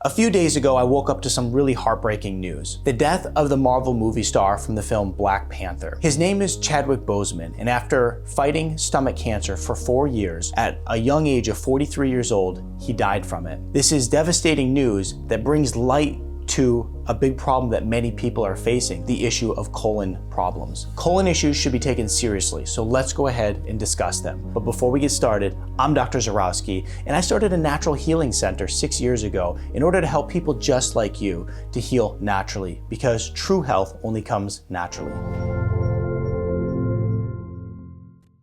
A few days ago, I woke up to some really heartbreaking news. The death of the Marvel movie star from the film Black Panther. His name is Chadwick Boseman, and after fighting stomach cancer for 4 years, at a young age of 43 years old, he died from it. This is devastating news that brings light to a big problem that many people are facing, the issue of colon problems. Colon issues should be taken seriously, so let's go ahead and discuss them. But before we get started, I'm Dr. Zarowski, and I started a natural healing center 6 years ago in order to help people just like you to heal naturally, because true health only comes naturally.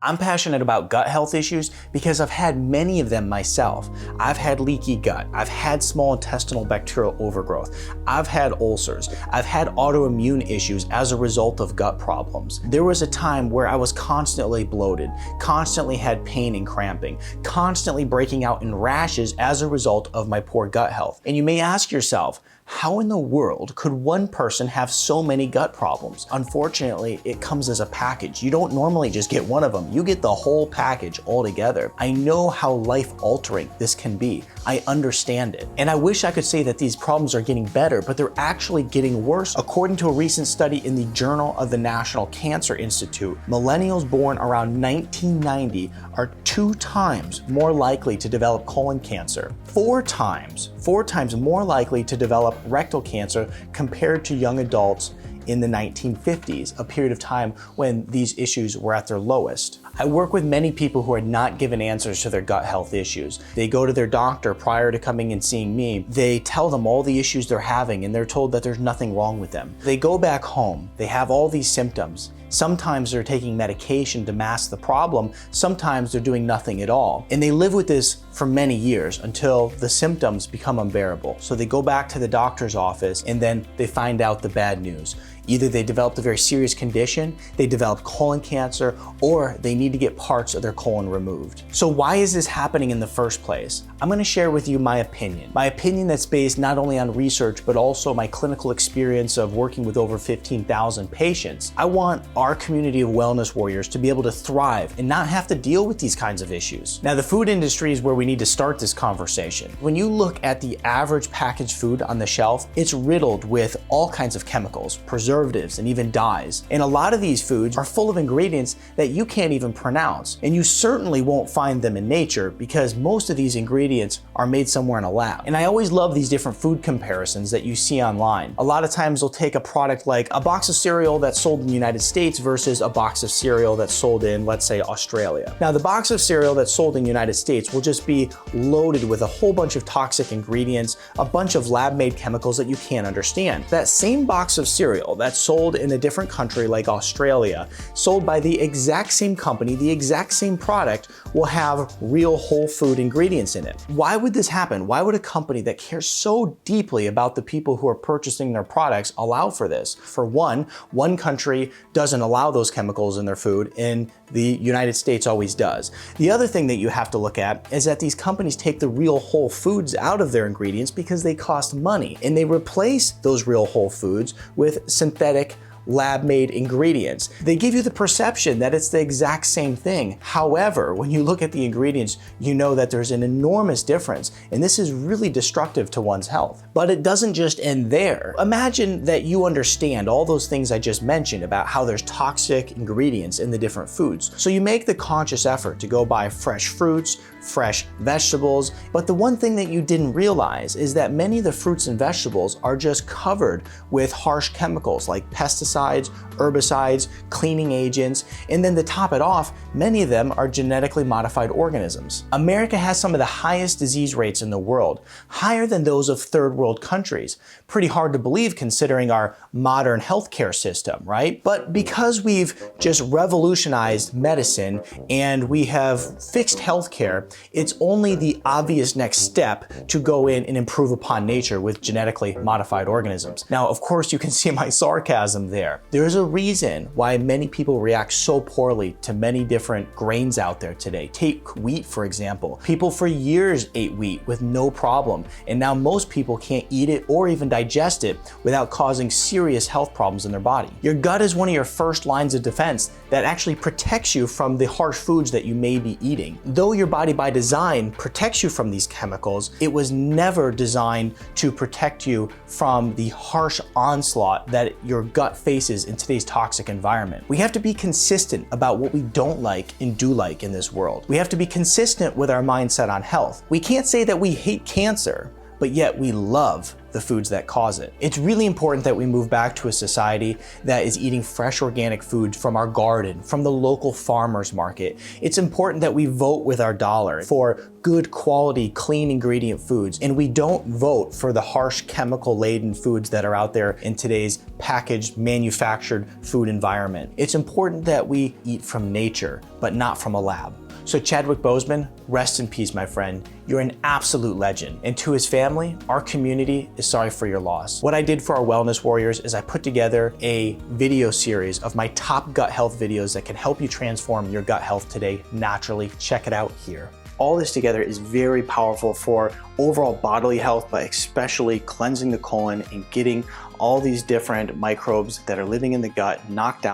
I'm passionate about gut health issues because I've had many of them myself. I've had leaky gut, I've had small intestinal bacterial overgrowth, I've had ulcers, I've had autoimmune issues as a result of gut problems. There was a time where I was constantly bloated, constantly had pain and cramping, constantly breaking out in rashes as a result of my poor gut health. And you may ask yourself, how in the world could one person have so many gut problems? Unfortunately, it comes as a package. You don't normally just get one of them. You get the whole package altogether. I know how life-altering this can be. I understand it. And I wish I could say that these problems are getting better, but they're actually getting worse. According to a recent study in the Journal of the National Cancer Institute, millennials born around 1990 are 2 times more likely to develop colon cancer, 4 times more likely to develop rectal cancer compared to young adults in the 1950s, a period of time when these issues were at their lowest. I work with many people who are not given answers to their gut health issues. They go to their doctor prior to coming and seeing me. They tell them all the issues they're having and they're told that there's nothing wrong with them. They go back home, they have all these symptoms. Sometimes they're taking medication to mask the problem, sometimes they're doing nothing at all. And they live with this for many years until the symptoms become unbearable. So they go back to the doctor's office and then they find out the bad news. Either they developed a very serious condition, they developed colon cancer, or they need to get parts of their colon removed. So why is this happening in the first place? I'm going to share with you my opinion. My opinion that's based not only on research, but also my clinical experience of working with over 15,000 patients. I want our community of wellness warriors to be able to thrive and not have to deal with these kinds of issues. Now, the food industry is where we need to start this conversation. When you look at the average packaged food on the shelf, it's riddled with all kinds of chemicals, preservatives, and even dyes. And a lot of these foods are full of ingredients that you can't even pronounce. And you certainly won't find them in nature because most of these ingredients are made somewhere in a lab. And I always love these different food comparisons that you see online. A lot of times they'll take a product like a box of cereal that's sold in the United States versus a box of cereal that's sold in, let's say, Australia. Now, the box of cereal that's sold in the United States will just be loaded with a whole bunch of toxic ingredients, a bunch of lab-made chemicals that you can't understand. That same box of cereal that's sold in a different country like Australia, sold by the exact same company, the exact same product, will have real whole food ingredients in it. Why would this happen? Why would a company that cares so deeply about the people who are purchasing their products allow for this? For one country doesn't allow those chemicals in their food, and the United States always does. The other thing that you have to look at is that these companies take the real whole foods out of their ingredients because they cost money, and they replace those real whole foods with synthetic lab-made ingredients. They give you the perception that it's the exact same thing. However, when you look at the ingredients, you know that there's an enormous difference, and this is really destructive to one's health. But it doesn't just end there. Imagine that you understand all those things I just mentioned about how there's toxic ingredients in the different foods. So you make the conscious effort to go buy fresh fruits, fresh vegetables, but the one thing that you didn't realize is that many of the fruits and vegetables are just covered with harsh chemicals like pesticides, herbicides, cleaning agents, and then to top it off, many of them are genetically modified organisms. America has some of the highest disease rates in the world, higher than those of third world countries. Pretty hard to believe considering our modern healthcare system, right? But because we've just revolutionized medicine and we have fixed healthcare, it's only the obvious next step to go in and improve upon nature with genetically modified organisms. Now, of course, you can see my sarcasm there. There's a reason why many people react so poorly to many different grains out there today. Take wheat, for example. People for years ate wheat with no problem, and now most people can't eat it or even digest it without causing serious health problems in their body. Your gut is one of your first lines of defense that actually protects you from the harsh foods that you may be eating. Though your body by by design protects you from these chemicals, it was never designed to protect you from the harsh onslaught that your gut faces in today's toxic environment. We have to be consistent about what we don't like and do like in this world. We have to be consistent with our mindset on health. We can't say that we hate cancer, but yet we love the foods that cause it. It's really important that we move back to a society that is eating fresh organic food from our garden, from the local farmer's market. It's important that we vote with our dollar for good quality, clean ingredient foods, and we don't vote for the harsh chemical-laden foods that are out there in today's packaged, manufactured food environment. It's important that we eat from nature, but not from a lab. So Chadwick Boseman, rest in peace, my friend. You're an absolute legend. And to his family, our community is sorry for your loss. What I did for our wellness warriors is I put together a video series of my top gut health videos that can help you transform your gut health today naturally. Check it out here. All this together is very powerful for overall bodily health, but especially cleansing the colon and getting all these different microbes that are living in the gut knocked out.